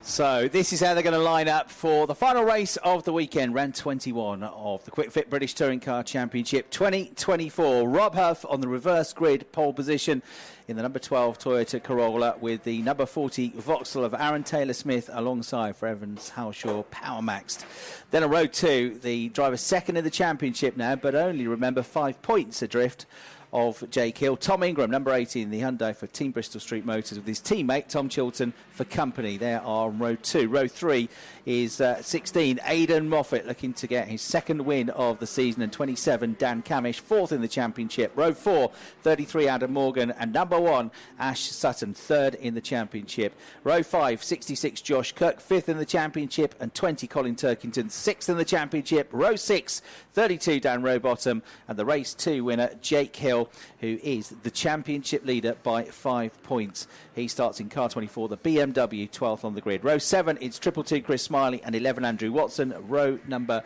So this is how they're going to line up for the final race of the weekend, round 21 of the Quick Fit British Touring Car Championship 2024. Rob Huff on the reverse grid pole position in the number 12 Toyota Corolla with the number 40 Vauxhall of Aaron Taylor-Smith alongside for Evans Halshaw Power Maxed. Then on row 2, the driver second in the championship now, but only, remember, 5 points adrift of Jake Hill. Tom Ingram, number 18, the Hyundai for Team Bristol Street Motors with his teammate Tom Chilton for company. There are row 2. Row 3 is 16, Aidan Moffat looking to get his second win of the season, and 27, Dan Camish, 4th in the championship. Row 4, 33, Adam Morgan, and number 1, Ash Sutton, 3rd in the championship. Row 5, 66, Josh Cook, 5th in the championship, and 20, Colin Turkington, 6th in the championship. Row 6, 32, Dan Rowbottom, and the race 2 winner, Jake Hill, who is the championship leader by 5 points. He starts in car 24, the BMW, 12th on the grid. Row 7, it's 222 Chris Smiley, and 11, Andrew Watson. Row number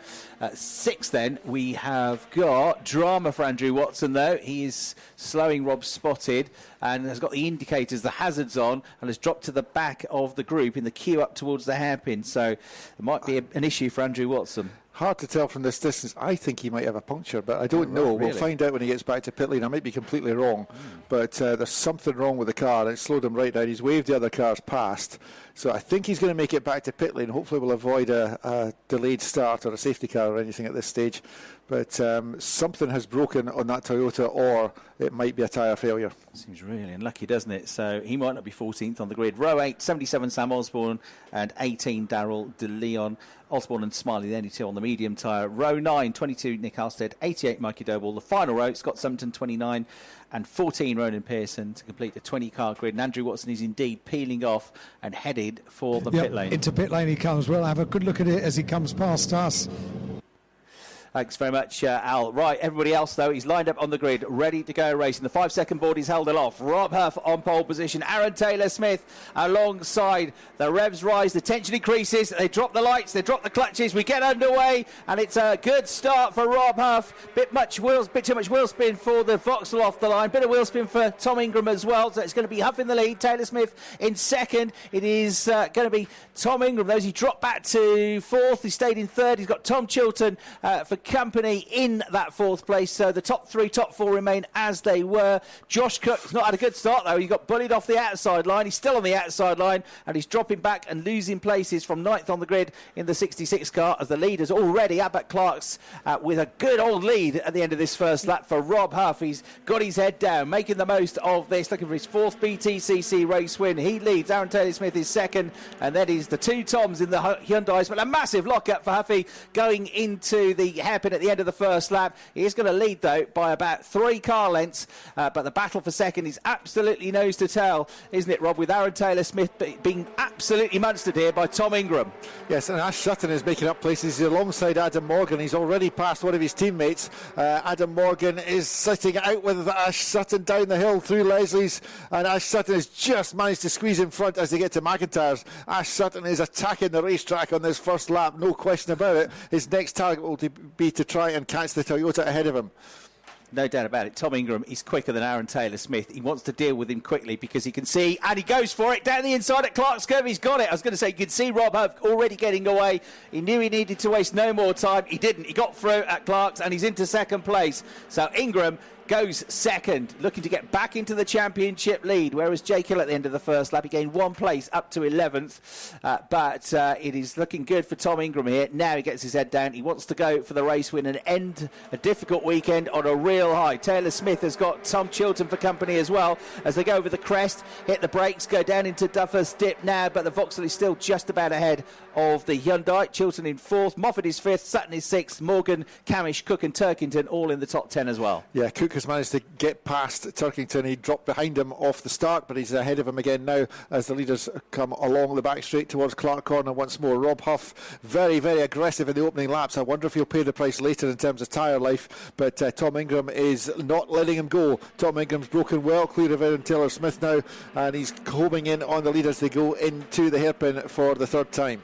6 then, we have got drama for Andrew Watson though. He is slowing Rob Spotted and has got the indicators, the hazards on, and has dropped to the back of the group in the queue up towards the hairpin. So it might be an issue for Andrew Watson. Hard to tell from this distance. I think he might have a puncture, but I don't know. Really? We'll find out when he gets back to pit lane. I might be completely wrong, but there's something wrong with the car, and it slowed him right down. He's waved the other cars past, so I think he's going to make it back to pit lane. Hopefully we'll avoid a delayed start or a safety car or anything at this stage, but something has broken on that Toyota, or it might be a tyre failure. Seems really unlucky, doesn't it? So he might not be 14th on the grid. Row 8, 77, Sam Osborne, and 18, Darrell De Leon. Osborne and Smiley, the only two on the medium tyre. Row 9, 22, Nick Halstead, 88, Mikey Doble. The final row, Scott Summerton, 29, and 14, Ronan Pearson, to complete the 20-car grid. And Andrew Watson is indeed peeling off and headed for the pit lane. Into pit lane he comes. We'll have a good look at it as he comes past us. Thanks very much, Al. Right, everybody else, though, he's lined up on the grid, ready to go racing. The 5-second board is held aloft. Rob Huff on pole position. Aaron Taylor-Smith alongside. The revs rise, the tension increases. They drop the lights, they drop the clutches. We get underway, and it's a good start for Rob Huff. Bit too much wheel spin for the Vauxhall off the line. Bit of wheel spin for Tom Ingram as well. So it's going to be Huff in the lead. Taylor-Smith in second. It is going to be Tom Ingram. Those he dropped back to 4th. He stayed in 3rd. He's got Tom Chilton for company in that 4th place. So the top 3, top 4 remain as they were. Josh Cook's not had a good start though. He got bullied off the outside line. He's still on the outside line, and he's dropping back and losing places from 9th on the grid in the 66 car, as the leaders already. Abbott Clark's with a good old lead at the end of this first lap for Rob Huff. He's got his head down, making the most of this, looking for his 4th BTCC race win. He leads. Aaron Taylor-Smith is second, and then is the 2 Toms in the Hyundais. But a massive lockup for Huffy going into the hairpin at the end of the first lap. He is going to lead though by about 3 car lengths, but the battle for second is absolutely nose to tail, isn't it, Rob, with Aaron Taylor-Smith being absolutely monstered here by Tom Ingram. Yes, and Ash Sutton is making up places. He's alongside Adam Morgan. He's already passed one of his teammates. Adam Morgan is sitting out with Ash Sutton down the hill through Leslie's, and Ash Sutton has just managed to squeeze in front as they get to McIntyre's. Ash Sutton is attacking the racetrack on this first lap, no question about it. His next target will be to try and catch the Toyota ahead of him. No doubt about it. Tom Ingram is quicker than Aaron Taylor-Smith. He wants to deal with him quickly because he can see, and he goes for it down the inside at Clark's curve. He's got it. I was going to say, you could see Rob Huff already getting away. He knew he needed to waste no more time. He didn't. He got through at Clark's, and he's into second place. So Ingram goes second, looking to get back into the championship lead, whereas Jake Hill at the end of the first lap, he gained 1 place up to 11th, but it is looking good for Tom Ingram here. Now he gets his head down. He wants to go for the race win and end a difficult weekend on a real high. Taylor-Smith has got Tom Chilton for company as well as they go over the crest, hit the brakes, go down into Duffer's Dip now, but the Vauxhall is still just about ahead of the Hyundai. Chilton in 4th, Moffat is 5th, Sutton is 6th, Morgan, Camish, Cook and Turkington all in the top 10 as well. Yeah, Cook has managed to get past Turkington. He dropped behind him off the start, but he's ahead of him again now as the leaders come along the back straight towards Clark Corner once more. Rob Huff very, very aggressive in the opening laps. I wonder if he'll pay the price later in terms of tyre life, but Tom Ingram is not letting him go. Tom Ingram's broken well clear of Aaron Taylor-Smith now, and he's homing in on the lead as they go into the hairpin for the 3rd time.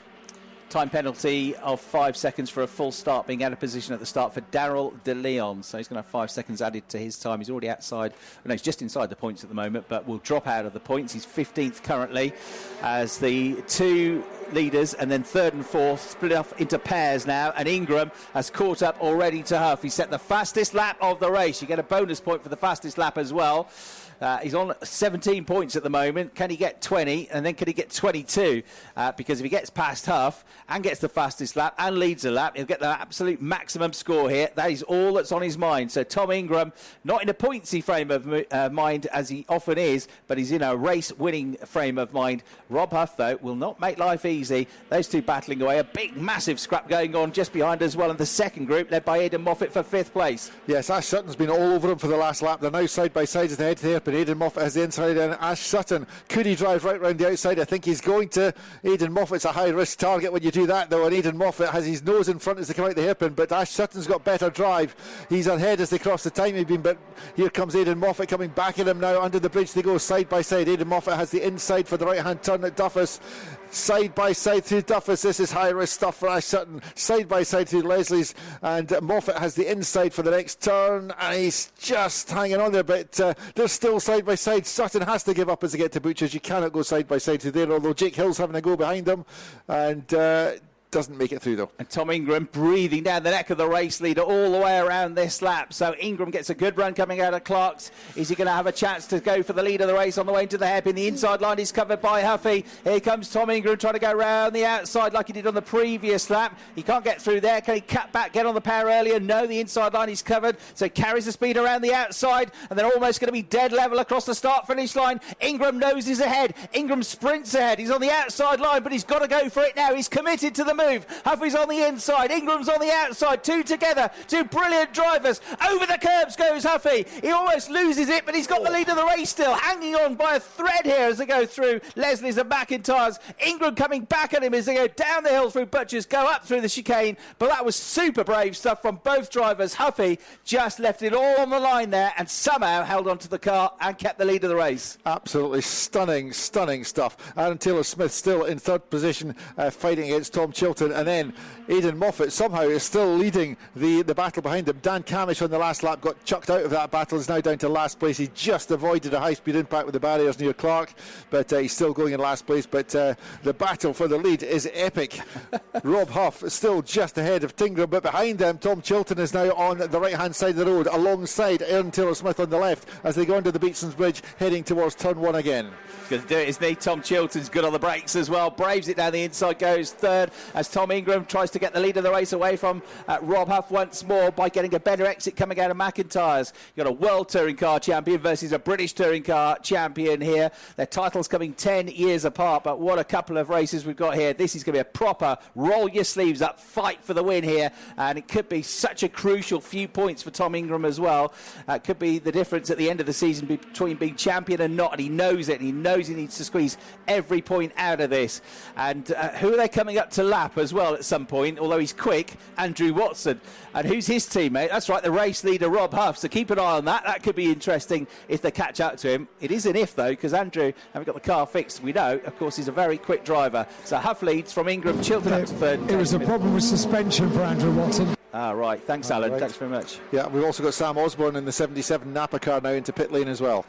Time penalty of 5 seconds for a full start, being out of position at the start for Darrell De Leon. So he's going to have 5 seconds added to his time. He's already outside. No, he's just inside the points at the moment, but will drop out of the points. He's 15th currently as the 2 leaders, and then third and fourth split off into pairs now, and Ingram has caught up already to Huff. He set the fastest lap of the race. You get a bonus point for the fastest lap as well. He's on 17 points at the moment. Can he get 20? And then can he get 22? Because if he gets past Huff and gets the fastest lap and leads a lap, he'll get the absolute maximum score here. That is all that's on his mind. So Tom Ingram, not in a pointsy frame of mind as he often is, but he's in a race-winning frame of mind. Rob Huff, though, will not make life easy. Those two battling away. A big, massive scrap going on just behind as well in the second group, led by Aidan Moffat for 5th place. Yes, Ash Sutton's been all over him for the last lap. They're now side by side as they head to the but Aidan Moffat has the inside, and Ash Sutton, could he drive right round the outside? I think he's going to. Aidan Moffat's a high risk target when you do that, though, and Aidan Moffat has his nose in front as they come out the hairpin, but Ash Sutton's got better drive. He's ahead as they cross the timing beam, but here comes Aidan Moffat coming back at him now. Under the bridge they go side by side. Aidan Moffat has the inside for the right hand turn at Duffus. Side by side through Duffus. This is high risk stuff for Ash Sutton. Side by side through Leslie's, and Moffat has the inside for the next turn, and he's just hanging on there, but they're still side by side. Sutton has to give up as they get to Butchers. You cannot go side by side through there, although Jake Hill's having a go behind them, and doesn't make it through though. And Tom Ingram breathing down the neck of the race leader all the way around this lap. So Ingram gets a good run coming out of Clark's. Is he going to have a chance to go for the lead of the race on the way into the hairpin? The inside line is covered by Huffy. Here comes Tom Ingram trying to go round the outside like he did on the previous lap. He can't get through there. Can he cut back, get on the power earlier? No, the inside line is covered. So he carries the speed around the outside, and they're almost going to be dead level across the start-finish line. Ingram noses ahead. Ingram sprints ahead. He's on the outside line, but he's got to go for it now. He's committed to the move. Huffy's on the inside, Ingram's on the outside, two together, two brilliant drivers. Over the curbs goes Huffy. He almost loses it, but he's got the lead of the race still, hanging on by a thread here as they go through Leslie's and McIntyre's. Ingram coming back at him as they go down the hill through Butchers, go up through the chicane, but that was super brave stuff from both drivers. Huffy just left it all on the line there and somehow held onto the car and kept the lead of the race. Absolutely stunning stuff. Aaron Taylor-Smith still in third position, fighting against Tom Chilton, and then Aidan Moffat somehow is still leading the battle behind him. Dan Camish on the last lap got chucked out of that battle, is now down to last place. He just avoided a high-speed impact with the barriers near Clark, but he's still going in last place. But the battle for the lead is epic. Rob Huff is still just ahead of Tingram, but behind them Tom Chilton is now on the right-hand side of the road alongside Aaron Taylor-Smith on the left as they go under the Beatson's Bridge heading towards turn one again. Going to do it, isn't he? Tom Chilton's good on the brakes as well. Braves it down the inside, goes third as Tom Ingram tries to get the lead of the race away from Rob Huff once more by getting a better exit coming out of McIntyre's. You've got a World Touring Car Champion versus a British Touring Car Champion here. Their titles coming 10 years apart, but what a couple of races we've got here. This is going to be a proper roll your sleeves up fight for the win here, and it could be such a crucial few points for Tom Ingram as well. It could be the difference at the end of the season between being champion and not, and he knows it, and he knows he needs to squeeze every point out of this. And who are they coming up to lap as well at some point, although he's quick? Andrew Watson. And who's his teammate? That's right, the race leader Rob Huff. So keep an eye on that. That could be interesting if they catch up to him. It is an if though, because Andrew, having got the car fixed, we know, of course, he's a very quick driver. So Huff leads from Ingram, Chilton up to third. It was a problem with suspension for Andrew Watson. Ah, right. Thanks, Alan. Right. Thanks very much. Yeah, we've also got Sam Osborne in the 77 Napa car now into pit lane as well.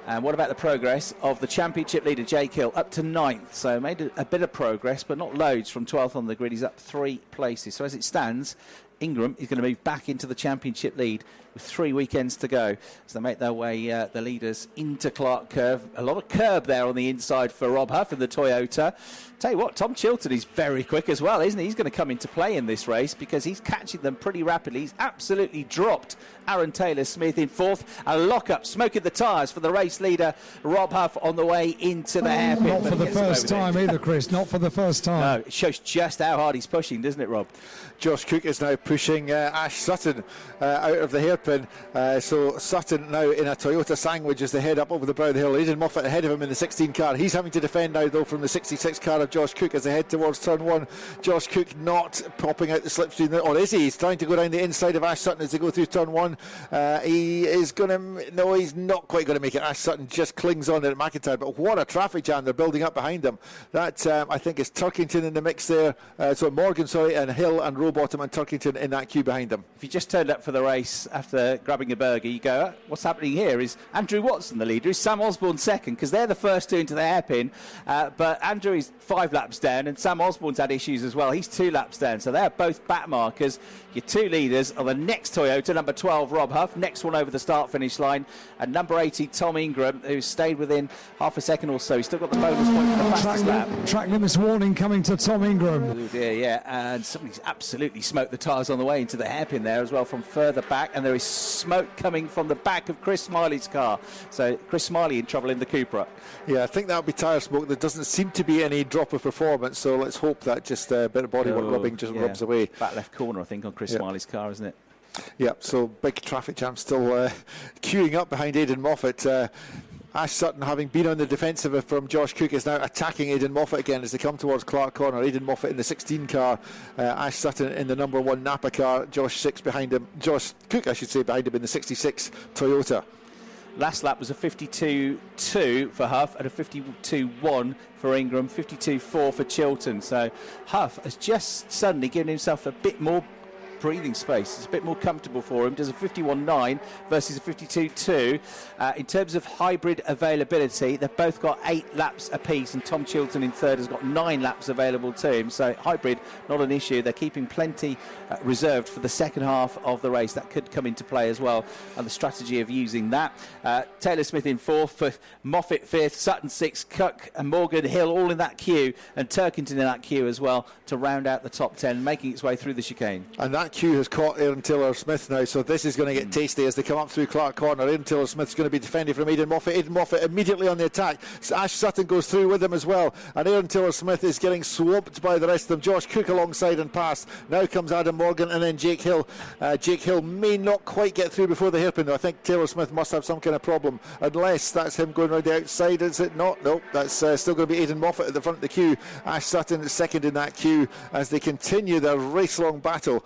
And what about the progress of the championship leader, Jake Hill, up to 9th? So made a bit of progress, but not loads from 12th on the grid. He's up 3 places. So as it stands, Ingram is going to move back into the championship lead with 3 weekends to go. So they make their way, the leaders, into Clark Curve. A lot of curb there on the inside for Rob Huff in the Toyota. Tell you what, Tom Chilton is very quick as well, isn't he? He's going to come into play in this race because he's catching them pretty rapidly. He's absolutely dropped Aaron Taylor-Smith in 4th. A lock-up, smoking the tyres for the race leader, Rob Huff, on the way into the hairpin. Not for the first time either, Chris. Not for the first time. No, it shows just how hard he's pushing, doesn't it, Rob? Josh Cook is now pushing Ash Sutton out of the hairpin. So Sutton now in a Toyota sandwich as they head up over the brow of the hill. Aidan Moffat ahead of him in the 16 car. He's having to defend now, though, from the 66 car of Josh Cook as they head towards turn one. Josh Cook not popping out the slipstream, or is he? He's trying to go down the inside of Ash Sutton as they go through turn one. He is going to... No, he's not quite going to make it. Ash Sutton just clings on there at McIntyre. But what a traffic jam they're building up behind them. That, I think, is Turkington in the mix there. So Morgan, sorry, and Hill and Rowbottom and Turkington in that queue behind them. If you just turned up for the race after grabbing a burger, you go, what's happening here? Is Andrew Watson the leader? Is Sam Osborne second? Because they're the first two into the hairpin. But Andrew is 5 laps down, and Sam Osborne's had issues as well. He's 2 laps down. So they're both back markers. Your 2 leaders are the next Toyota, number 12, Rob Huff, next one over the start-finish line, and number 80, Tom Ingram, who's stayed within half a second or so. He's still got the bonus point for the fastest lap. Track limits warning coming to Tom Ingram. Oh dear, yeah, and somebody's absolutely smoked the tyres on the way into the hairpin there as well from further back, and there is smoke coming from the back of Chris Smiley's car. So Chris Smiley in trouble in the Cupra. Yeah, I think that'll be tyre smoke. There doesn't seem to be any drop of performance, so let's hope that just a bit of bodywork rubbing just rubs away. Back left corner, I think, on Chris Smiley's car, isn't it? Yeah, so big traffic jam still queuing up behind Aidan Moffat. Ash Sutton, having been on the defensive from Josh Cook, is now attacking Aidan Moffat again as they come towards Clark Corner. Aidan Moffat in the 16 car, Ash Sutton in the number 1 Napa car, Josh Cook, behind him in the 66 Toyota. Last lap was a 52.2 for Huff and a 52.1 for Ingram, 52.4 for Chilton. So Huff has just suddenly given himself a bit more breathing space. It's a bit more comfortable for him. Does a 51.9 versus a 52.2. In terms of hybrid availability, they've both got 8 laps apiece, and Tom Chilton in third has got 9 laps available to him. So hybrid, not an issue. They're keeping plenty reserved for the second half of the race. That could come into play as well, and the strategy of using that. Taylor Smith in 4th, for Moffat 5th, Sutton 6th, Cook and Morgan Hill all in that queue, and Turkington in that queue as well to round out the top 10, making its way through the chicane. And that queue has caught Aaron Taylor-Smith now, so this is going to get tasty as they come up through Clark Corner. Aaron Taylor-Smith's going to be defended from Aidan Moffat. Aidan Moffat immediately on the attack. Ash Sutton goes through with him as well, and Aaron Taylor-Smith is getting swamped by the rest of them. Josh Cook alongside and past. Now comes Adam Morgan and then Jake Hill. Jake Hill may not quite get through before the hairpin, though. I think Taylor-Smith must have some kind of problem, unless that's him going around the outside. Is it not? No, that's still going to be Aidan Moffat at the front of the queue. Ash Sutton is second in that queue as they continue their race-long battle.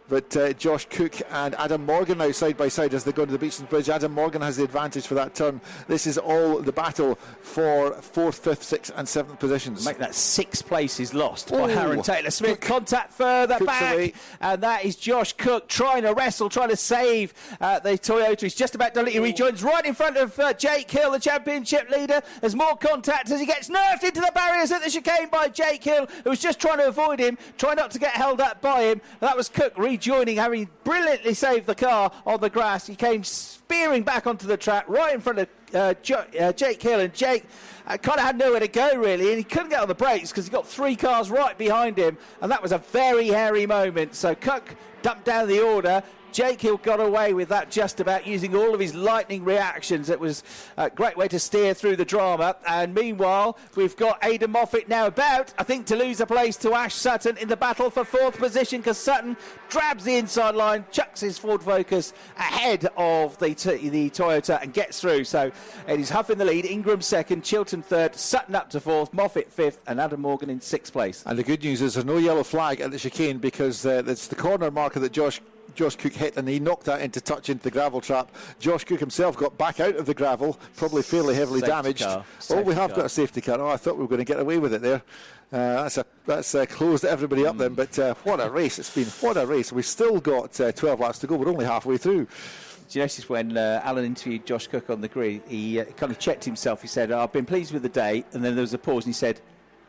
But Josh Cook and Adam Morgan now side by side as they go to the Beechlands Bridge. Adam Morgan has the advantage for that turn. This is all the battle for 4th, 5th, 6th and 7th positions. Make that 6 places lost by Aaron Taylor-Smith. Contact further Cook's back away. And that is Josh Cook trying to wrestle, trying to save the Toyota. He's just about done it. He rejoins right in front of Jake Hill, the championship leader. There's more contact as he gets nerfed into the barriers at the chicane by Jake Hill, who was just trying to avoid him, trying not to get held up by him. That was Cook rejoining, having brilliantly saved the car on the grass. He came spearing back onto the track right in front of Jake Hill, and Jake kind of had nowhere to go really, and he couldn't get on the brakes because he got 3 cars right behind him, and that was a very hairy moment. So Cook dumped down the order. Jake Hill got away with that just about, using all of his lightning reactions. It was a great way to steer through the drama. And meanwhile, we've got Aidan Moffat now about, I think, to lose a place to Ash Sutton in the battle for 4th position, because Sutton grabs the inside line, chucks his Ford Focus ahead of the Toyota and gets through. So it is Huff in the lead, Ingram 2nd, Chilton 3rd, Sutton up to 4th, Moffat 5th and Adam Morgan in 6th place. And the good news is there's no yellow flag at the chicane, because it's the corner marker that Josh Cook hit, and he knocked that into touch into the gravel trap. Josh Cook himself got back out of the gravel, probably fairly heavily damaged. We have got a safety car. Oh, I thought we were going to get away with it there. That's closed everybody up then, but what a race it's been. What a race. We've still got 12 laps to go. We're only halfway through. Do you notice when Alan interviewed Josh Cook on the grid, he kind of checked himself. He said, I've been pleased with the day, and then there was a pause and he said,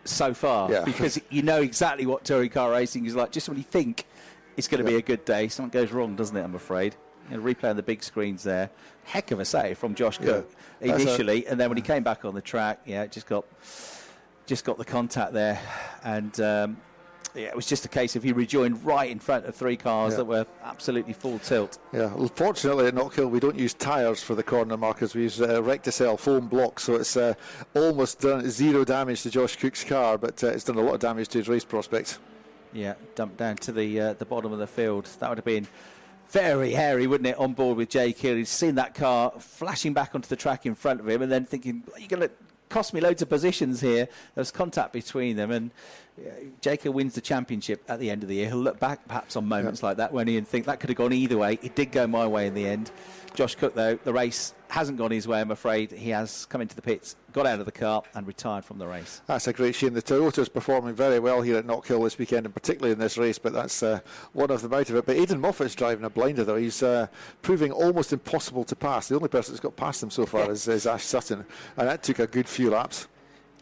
so far, because you know exactly what touring car racing is like. Just when you think it's going to be a good day, something goes wrong, doesn't it, I'm afraid. You know, replay on the big screens there. Heck of a save from Josh Cook initially, and then when he came back on the track, just got the contact there, and it was just a case of he rejoined right in front of 3 cars that were absolutely full tilt. Yeah, well, fortunately at Knockhill we don't use tyres for the corner markers. We use Recticel foam blocks, so it's almost done 0 damage to Josh Cook's car, but it's done a lot of damage to his race prospects. Yeah, dumped down to the bottom of the field. That would have been very hairy, wouldn't it, on board with Jake Hill. He's seen that car flashing back onto the track in front of him and then thinking, are you going to cost me loads of positions here? There was contact between them, and Jake wins the championship at the end of the year. He'll look back perhaps on moments like that when he'll think that could have gone either way. It did go my way in the end. Josh Cook, though, the race hasn't gone his way, I'm afraid. He has come into the pits, got out of the car and retired from the race. That's a great shame. The Toyota's performing very well here at Knockhill this weekend, and particularly in this race, but that's one of them out of it. But Aidan Moffat's driving a blinder, though. He's proving almost impossible to pass. The only person that's got past him so far is Ash Sutton, and that took a good few laps.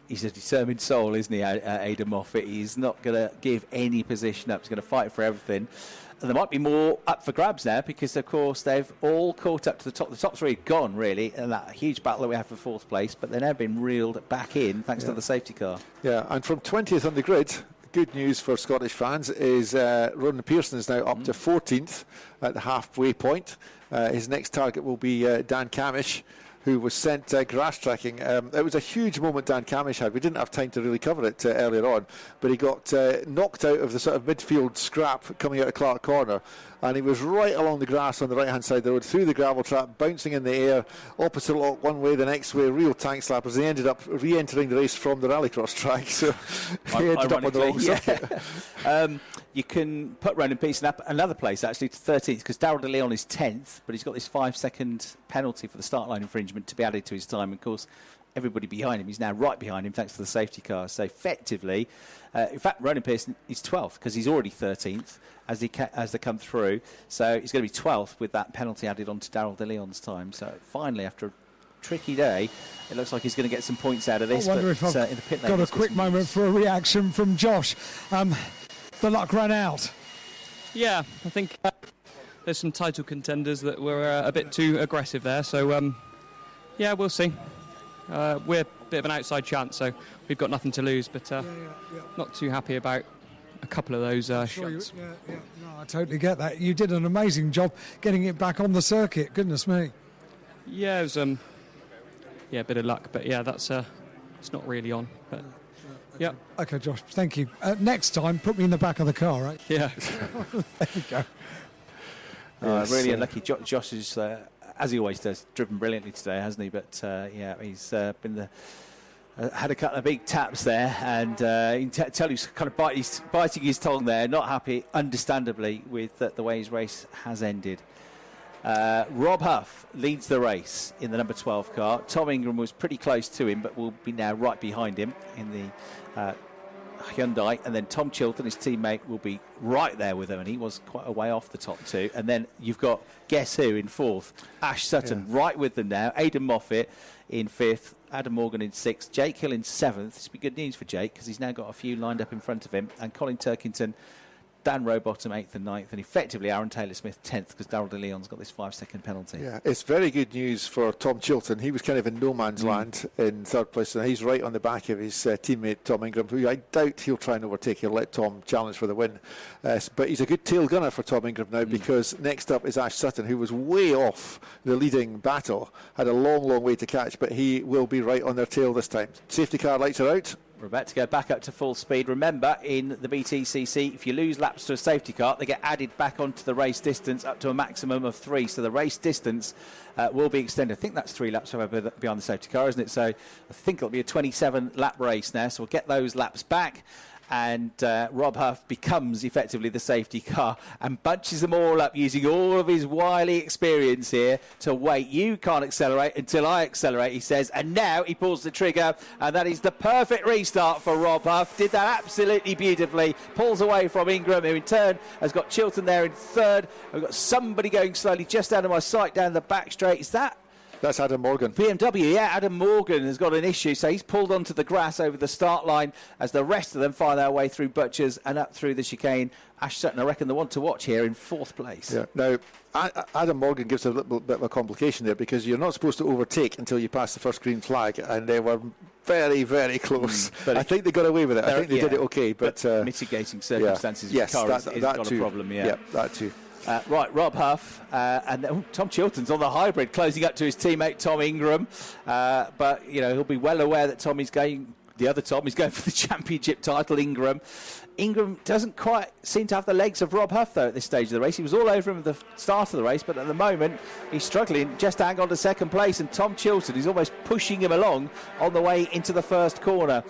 He's a determined soul, isn't he, Aidan Moffat? He's not going to give any position up. He's going to fight for everything. And there might be more up for grabs now because, of course, they've all caught up to the top. The top three have gone, really, in that huge battle that we have for fourth place, but they've now been reeled back in thanks to the safety car. Yeah, and from 20th on the grid, good news for Scottish fans is Ronan Pearson is now up to 14th at the halfway point. His next target will be Dan Camish, who was sent grass tracking. It was a huge moment Dan Camish had. We didn't have time to really cover it earlier on, but he got knocked out of the sort of midfield scrap coming out of Clark Corner, and he was right along the grass on the right-hand side of the road, through the gravel trap, bouncing in the air, opposite lock one way, the next way, real tank slappers. He ended up re-entering the race from the rallycross track, so he ended up on the wrong side. You can put Ronan Pearson up another place, actually, to 13th, because Darrell de Leon is 10th, but he's got this 5-second penalty for the start line infringement to be added to his time. Of course, everybody behind him, he's now right behind him thanks to the safety car. So effectively, in fact, Ronan Pearson is 12th because he's already 13th as they come through. So he's going to be 12th with that penalty added on to Darrell de Leon's time. So finally, after a tricky day, it looks like he's going to get some points out of this. I wonder if I've in the pit got a quick moment for a reaction from Josh. The luck ran out. Yeah, I think there's some title contenders that were a bit too aggressive there. So, yeah, we'll see. We're a bit of an outside chance, so we've got nothing to lose. But not too happy about a couple of those shots. No, I totally get that. You did an amazing job getting it back on the circuit. Goodness me. Yeah, it was a bit of luck, but yeah, that's it's not really on. But yeah. Okay, Josh, thank you. Next time, put me in the back of the car, right? Yeah. There you go. Really unlucky. Josh is, as he always does, driven brilliantly today, hasn't he? But he's been had a couple of big taps there, and you can tell he's kind of biting his tongue there, not happy, understandably, with the way his race has ended. Rob Huff leads the race in the number 12 car. Tom Ingram was pretty close to him, but will be now right behind him in the Hyundai. And then Tom Chilton, his teammate, will be right there with him, and he was quite a way off the top two. And then you've got, guess who, in fourth? Ash Sutton, right with them now. Aidan Moffat in fifth. Adam Morgan in sixth. Jake Hill in seventh. This will be good news for Jake, because he's now got a few lined up in front of him. And Colin Turkington, Dan Rowbottom 8th and 9th, and effectively Aaron Taylor-Smith 10th, because Darrell de Leon's got this 5-second penalty. Yeah, it's very good news for Tom Chilton. He was kind of in no man's land in third place, and he's right on the back of his teammate Tom Ingram, who I doubt he'll try and overtake. He'll let Tom challenge for the win. But he's a good tail gunner for Tom Ingram now, because next up is Ash Sutton, who was way off the leading battle, had a long, long way to catch, but he will be right on their tail this time. Safety car lights are out. We're about to go back up to full speed. Remember, in the BTCC, if you lose laps to a safety car, they get added back onto the race distance up to a maximum of 3. So the race distance will be extended. I think that's 3 laps behind the safety car, isn't it? So I think it'll be a 27-lap race now. So we'll get those laps back. And Rob Huff becomes effectively the safety car and bunches them all up using all of his wily experience here to wait. You can't accelerate until I accelerate, he says. And now he pulls the trigger, and that is the perfect restart for Rob Huff. Did that absolutely beautifully. Pulls away from Ingram, who in turn has got Chilton there in third. We've got somebody going slowly just out of my sight down the back straight. Is that? That's Adam Morgan. BMW, yeah, Adam Morgan has got an issue, so he's pulled onto the grass over the start line as the rest of them find their way through Butchers and up through the chicane. Ash Sutton, I reckon, the one to watch here in fourth place. Yeah. Now, Adam Morgan gives a little bit of a complication there, because you're not supposed to overtake until you pass the first green flag, and they were very, very close. But I think they got away with it. I think they did it okay. But mitigating circumstances. Yes, the car that got too. A problem, yeah. Yeah, that too. Right, Rob Huff and Tom Chilton's on the hybrid, closing up to his teammate Tom Ingram. But, you know, he'll be well aware that Tom is going the other Tom is going for the championship title, Ingram. Ingram doesn't quite seem to have the legs of Rob Huff, though, at this stage of the race. He was all over him at the start of the race, but at the moment he's struggling just to hang on to second place, and Tom Chilton is almost pushing him along on the way into the first corner.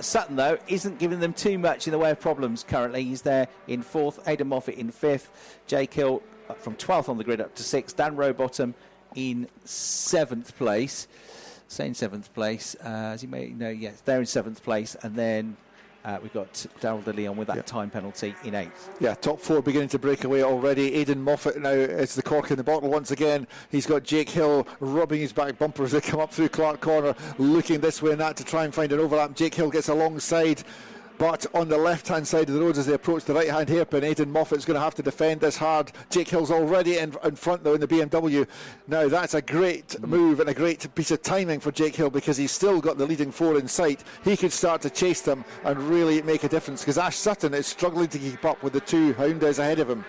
Sutton, though, isn't giving them too much in the way of problems currently. He's there in fourth, Aidan Moffat in fifth, Jake Hill from 12th on the grid up to 6th, Dan Rowbottom in 7th place. Saying 7th place, as you may know, yes, they're in 7th place, and then we've got Darryl De Leon with that time penalty in 8th. Yeah, top 4 beginning to break away already. Aidan Moffat now is the cork in the bottle once again. He's got Jake Hill rubbing his back bumper as they come up through Clark Corner, looking this way and that to try and find an overlap. Jake Hill gets alongside, but on the left-hand side of the road as they approach the right-hand hairpin, Aidan Moffat's going to have to defend this hard. Jake Hill's already in front, though, in the BMW. Now, that's a great move and a great piece of timing for Jake Hill, because he's still got the leading 4 in sight. He could start to chase them and really make a difference, because Ash Sutton is struggling to keep up with the 2 hounders ahead of him.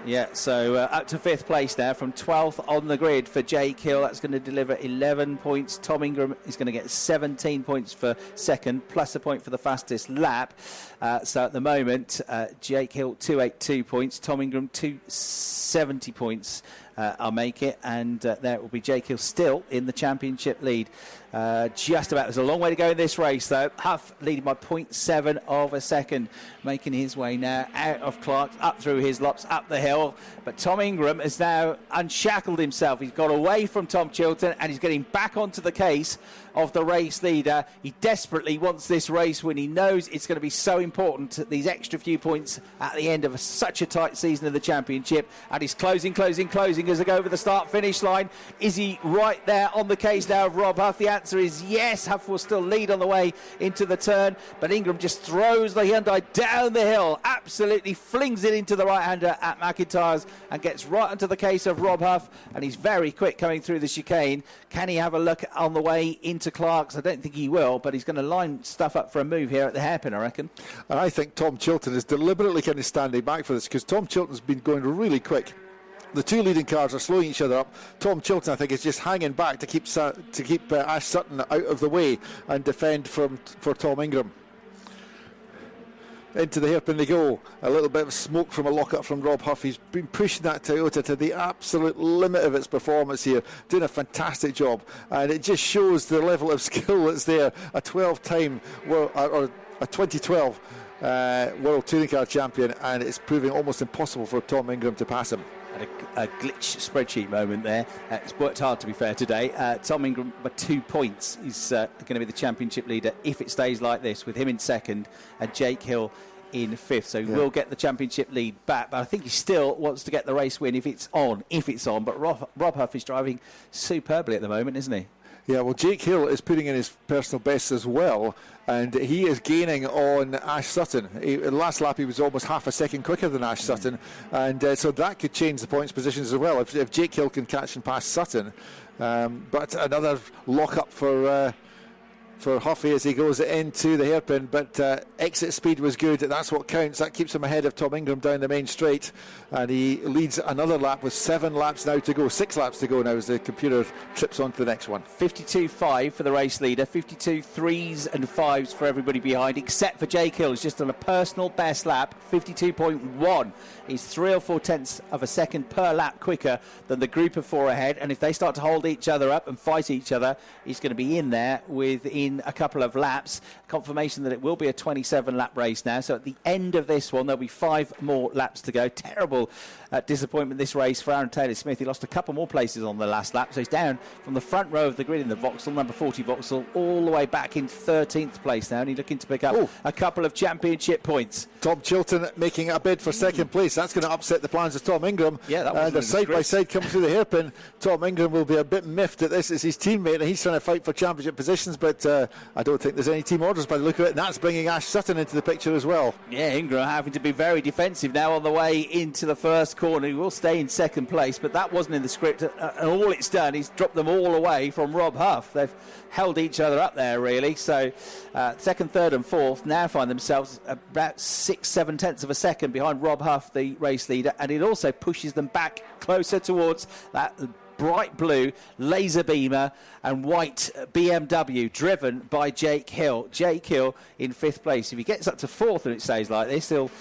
Yeah, so up to 5th place now from 12th on the grid for Jake Hill. That's going to deliver 11 points. Tom Ingram is going to get 17 points for second, plus a point for the fastest lap. So at the moment, Jake Hill 282 points, Tom Ingram 270 points. I'll make it, and there will be Jake Hill still in the championship lead. Just about. There's a long way to go in this race, though. Huff leading by 0.7 of a second, making his way now out of Clark, up through his lops, up the hill. But Tom Ingram has now unshackled himself. He's got away from Tom Chilton, and he's getting back onto the case of the race leader. He desperately wants this race win. He knows it's going to be so important, these extra few points at the end of such a tight season of the championship. And he's closing as they go over the start-finish line. Is he right there on the case now of Rob Huff? The answer is yes. Huff will still lead on the way into the turn, but Ingram just throws the Hyundai down the hill, absolutely flings it into the right-hander at McIntyre's and gets right onto the case of Rob Huff, and he's very quick coming through the chicane. Can he have a look on the way into Clark's? I don't think he will, but he's going to line stuff up for a move here at the hairpin, I reckon. And I think Tom Chilton is deliberately kind of standing back for this, because Tom Chilton's been going really quick. The 2 leading cars are slowing each other up. Tom Chilton, I think, is just hanging back to keep Ash Sutton out of the way and defend for Tom Ingram. Into the hairpin they go. A little bit of smoke from a lock-up from Rob Huff. He's been pushing that Toyota to the absolute limit of its performance here, doing a fantastic job, and it just shows the level of skill that's there. A 12-time or a 2012 World Touring Car Champion, and it's proving almost impossible for Tom Ingram to pass him. A glitch spreadsheet moment there. It's worked hard, to be fair, today. Tom Ingram, by 2 points, is going to be the championship leader if it stays like this, with him in second and Jake Hill in 5th. So he will get the championship lead back, but I think he still wants to get the race win if it's on. But Rob Huff is driving superbly at the moment, isn't he? Yeah, well, Jake Hill is putting in his personal best as well, and he is gaining on Ash Sutton. Last lap he was almost half a second quicker than Ash Sutton, and so that could change the points positions as well if Jake Hill can catch and pass Sutton. But another lock-up for Huffy as he goes into the hairpin, but exit speed was good. That's what counts. That keeps him ahead of Tom Ingram down the main straight, and he leads another lap with 7 laps now to go. 6 laps to go now as the computer trips on to the next one. 52.5 for the race leader, 52 3s and 5s for everybody behind, except for Jake Hill, who's just on a personal best lap, 52.1. He's 3 or 4 tenths of a second per lap quicker than the group of 4 ahead, and if they start to hold each other up and fight each other, he's going to be in there within a couple of laps. Confirmation that it will be a 27 lap race now, so at the end of this one there'll be 5 more laps to go. Terrible disappointment this race for Aaron Taylor-Smith. He lost a couple more places on the last lap, so he's down from the front row of the grid in the Vauxhall, number 40 Vauxhall, all the way back in 13th place now, and he's looking to pick up a couple of championship points. Tom Chilton making a bid for second place. That's going to upset the plans of Tom Ingram. Yeah, that was and a side-by-side coming through the hairpin. Tom Ingram will be a bit miffed at this as his teammate, and he's trying to fight for championship positions, but I don't think there's any team orders by the look of it, and that's bringing Ash Sutton into the picture as well. Yeah, Ingram having to be very defensive now on the way into the first corner. He will stay in second place, but that wasn't in the script, and all it's done is dropped them all away from Rob Huff. They've held each other up there, really. So second, third and fourth now find themselves about 6-7 tenths of a second behind Rob Huff, the race leader, and it also pushes them back closer towards that bright blue laser beamer and white BMW driven by Jake Hill. Jake Hill in 5th place. If he gets up to 4th and it stays like this, he'll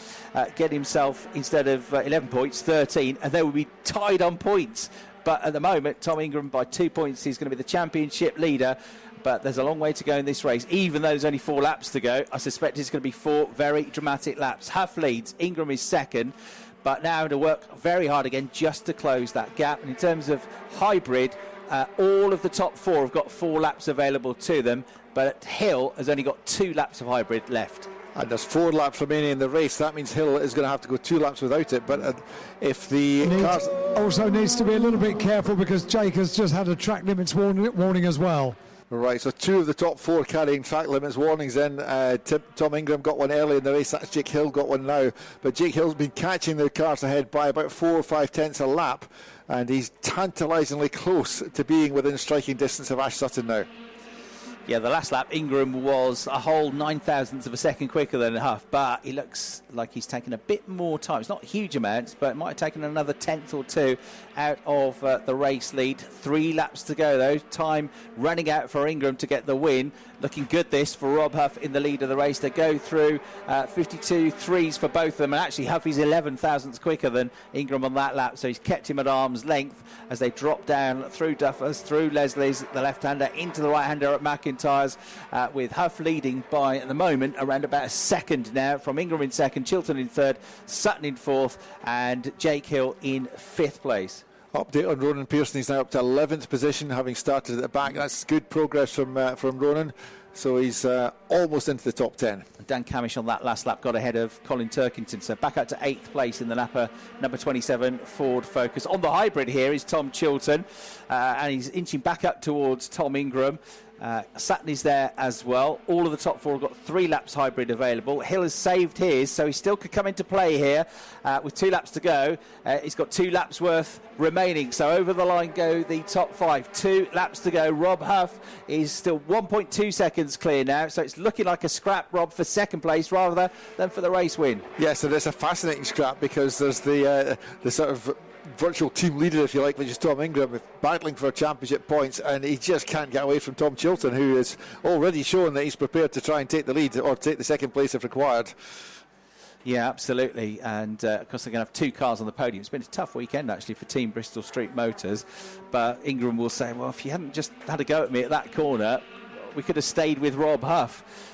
get himself, instead of 11 points, 13, and they will be tied on points. But at the moment, Tom Ingram by 2 points, he's going to be the championship leader. But there's a long way to go in this race. Even though there's only 4 laps to go, I suspect it's going to be 4 very dramatic laps. Huff leads, Ingram is second, but now to work very hard again just to close that gap. And in terms of hybrid, all of the top 4 have got 4 laps available to them, but Hill has only got 2 laps of hybrid left. And there's 4 laps remaining in the race. That means Hill is going to have to go 2 laps without it. But if the cars... Also needs to be a little bit careful because Jake has just had a track limits warning as well. Right, so 2 of the top 4 carrying track limits warnings in. Tom Ingram got one early in the race. That's Jake Hill got one now. But Jake Hill's been catching the cars ahead by about 4 or 5 tenths a lap. And he's tantalisingly close to being within striking distance of Ash Sutton now. Yeah, the last lap, Ingram was a whole 9,000ths of a second quicker than Huff, but he looks like he's taken a bit more time. It's not huge amounts, but it might have taken another 10th or 2 out of the race lead. 3 laps to go, though. Time running out for Ingram to get the win. Looking good, this, for Rob Huff in the lead of the race. They go through 52 threes for both of them, and actually Huff is 11 thousandths quicker than Ingram on that lap, so he's kept him at arm's length as they drop down through Duffers, through Leslie's, the left-hander, into the right-hander at McIntyre's, with Huff leading by, at the moment, around about a second now, from Ingram in second, Chilton in third, Sutton in fourth, and Jake Hill in 5th place. Update on Ronan Pearson. He's now up to 11th position, having started at the back. That's good progress from Ronan. So he's almost into the top 10. Dan Camish on that last lap got ahead of Colin Turkington. So back up to 8th place in the lap, number 27 Ford Focus. On the hybrid here is Tom Chilton, and he's inching back up towards Tom Ingram. Sutton is there as well. All of the top 4 have got 3 laps hybrid available. Hill has saved his, so he still could come into play here with 2 laps to go. He's got 2 laps worth remaining. So over the line go the top 5. 2 laps to go. Rob Huff is still 1.2 seconds clear now. So it's looking like a scrap, Rob, for second place rather than for the race win. Yes, so there's a fascinating scrap because there's the sort of virtual team leader, if you like, which is Tom Ingram, battling for championship points, and he just can't get away from Tom Chilton, who has already shown that he's prepared to try and take the lead or take the second place if required. Yeah, absolutely. And of course, they're going to have 2 cars on the podium. It's been a tough weekend, actually, for Team Bristol Street Motors. But Ingram will say, well, if you hadn't just had a go at me at that corner, we could have stayed with Rob Huff.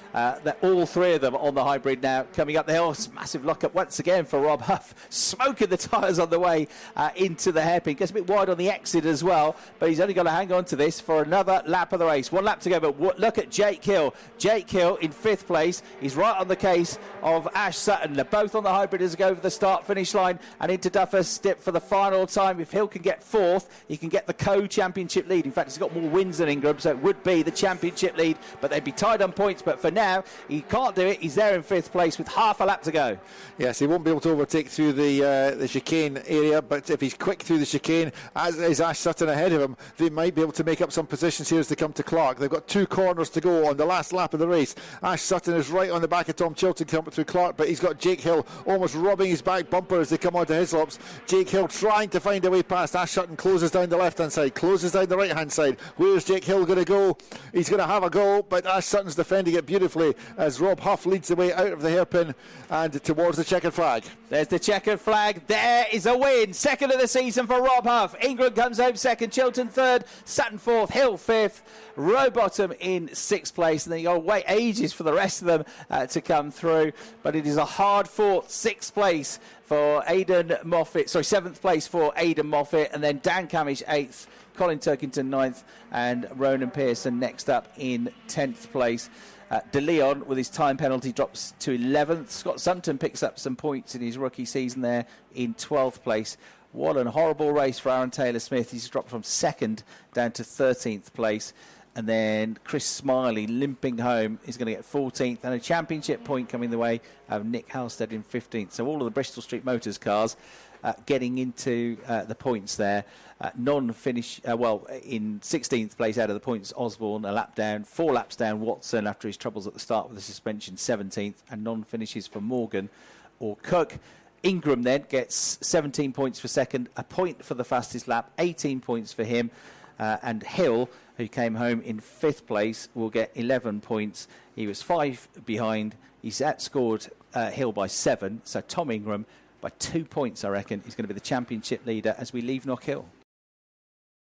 All 3 of them on the hybrid now coming up the hill. Massive lock-up once again for Rob Huff. Smoking the tyres on the way into the hairpin. Gets a bit wide on the exit as well, but he's only got to hang on to this for another lap of the race. 1 lap to go, but look at Jake Hill. Jake Hill in 5th place. He's right on the case of Ash Sutton. They're both on the hybrid as they go over the start-finish line and into Duffers Stip for the final time. If Hill can get 4th, he can get the co-championship lead. In fact, he's got more wins than Ingram, so it would be the championship lead, but they'd be tied on points. But for now, he can't do it. He's there in 5th place with half a lap to go. Yes, he won't be able to overtake through the chicane area, but if he's quick through the chicane, as is Ash Sutton ahead of him, they might be able to make up some positions here as they come to Clark. They've got 2 corners to go on the last lap of the race. Ash Sutton is right on the back of Tom Chilton coming through Clark, but he's got Jake Hill almost rubbing his back bumper as they come onto Hislop's. Jake Hill trying to find a way past. Ash Sutton closes down the left-hand side, closes down the right-hand side. Where's Jake Hill going to go? He's going to have a go, but Ash Sutton's defending it beautifully as Rob Huff leads the way out of the hairpin and towards the checkered flag. There's the checkered flag. There is a win. Second of the season for Rob Huff. Ingram comes home second, Chilton third, Sutton 4th, Hill 5th, Rowbottom in 6th place. And then you've got to wait ages for the rest of them to come through. But it is a hard-fought 6th place for Aidan Moffat. Sorry, 7th place for Aidan Moffat. And then Dan Camish 8th, Colin Turkington 9th, and Ronan Pearson next up in 10th place. De Leon, with his time penalty, drops to 11th. Scott Sumton picks up some points in his rookie season there in 12th place. What a horrible race for Aaron Taylor-Smith. He's dropped from 2nd down to 13th place. And then Chris Smiley limping home is going to get 14th. And a championship point coming the way of Nick Halstead in 15th. So all of the Bristol Street Motors cars getting into the points there. Non-finish, in 16th place out of the points, Osborne, a lap down, 4 laps down, Watson after his troubles at the start with the suspension, 17th, and non-finishes for Morgan or Cook. Ingram then gets 17 points for second, a point for the fastest lap, 18 points for him. And Hill, who came home in 5th place, will get 11 points. He was 5 behind. He's outscored Hill by 7. So Tom Ingram, by 2 points, I reckon, is going to be the championship leader as we leave Knockhill.